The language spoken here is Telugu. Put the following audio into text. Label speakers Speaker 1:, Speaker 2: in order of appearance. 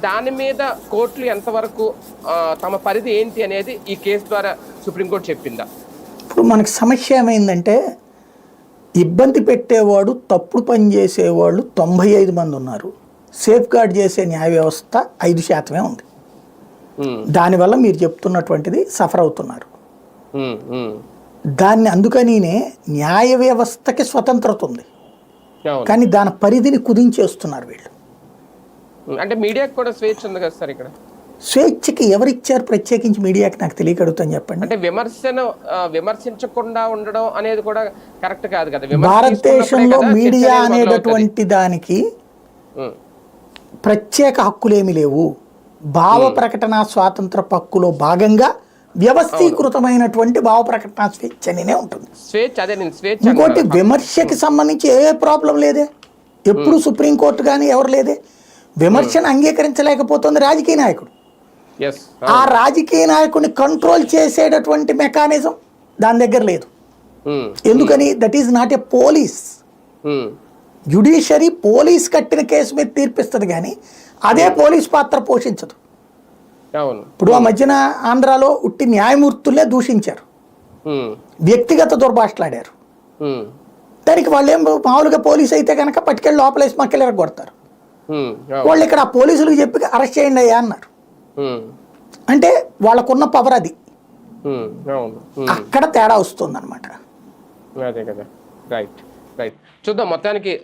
Speaker 1: దాని మీద కోర్టులు ఎంతవరకు తమ పరిధి ఏంటి అనేది ఈ కేసు ద్వారా సుప్రీంకోర్టు చెప్పిందా?
Speaker 2: ఇప్పుడు మనకి సమస్య ఏమైందంటే ఇబ్బంది పెట్టేవాడు, తప్పుడు పని చేసేవాళ్ళు 95 మంది ఉన్నారు. సేఫ్ గార్డ్ చేసే న్యాయ వ్యవస్థ 5% ఉంది. దానివల్ల మీరు చెప్తున్నటువంటిది సఫర్ అవుతున్నారు. దాన్ని అందుకనినే న్యాయ వ్యవస్థకి స్వతంత్రత ఉంది, కానీ దాని పరిధిని కుదించేస్తున్నారు వీళ్ళు.
Speaker 1: అంటే మీడియాకి కూడా స్వేచ్ఛ ఉంది కదా సార్? ఇక్కడ
Speaker 2: స్వేచ్ఛకి ఎవరిచ్చారు ప్రత్యేకించి మీడియాకి? నాకు తెలియక అడుగుతాను, చెప్పండి.
Speaker 1: అంటే విమర్శించకుండా ఉండడం అనేది కూడా కరెక్ట్ కాదు కదా.
Speaker 2: భారతదేశంలో మీడియా అనేటటువంటి దానికి ప్రత్యేక హక్కులేమి లేవు. భావ ప్రకటన స్వాతంత్ర హక్కులో భాగంగా వ్యవస్థీకృతమైనటువంటి భావ ప్రకటన స్వేచ్ఛ అనేనే ఉంటుంది. ఇంకోటి విమర్శకి సంబంధించి ఏ ప్రాబ్లం లేదే. ఎప్పుడు సుప్రీంకోర్టు కానీ ఎవరు లేదే. విమర్శను అంగీకరించలేకపోతుంది రాజకీయ నాయకుడు. ఆ రాజకీయ నాయకుడిని కంట్రోల్ చేసేటటువంటి మెకానిజం దాని దగ్గర లేదు. ఎందుకని? That is not a police. Judiciary police కట్టిన కేసు మీద తీర్పిస్తుంది, కానీ అదే పోలీస్ పాత్ర పోషించదు. ఇప్పుడు ఆ మధ్యన ఆంధ్రాలో ఉట్టి న్యాయమూర్తులే దూషించారు, వ్యక్తిగత దుర్భాషలాడారు. దానికి వాళ్ళు ఏం మామూలుగా పోలీస్ అయితే కనుక పట్టుకెళ్ళి లోపలేసి మక్కలు కొడతారు. వాళ్ళు ఇక్కడ ఆ పోలీసులకు చెప్పి అరెస్ట్ చేయండి అయ్యా అన్నారు. అంటే వాళ్ళకున్న పవర్ అది. అక్కడ తేడా వస్తుంది అనమాట.
Speaker 1: అదే కదా. Right right. చూద్దాం మొత్తానికి.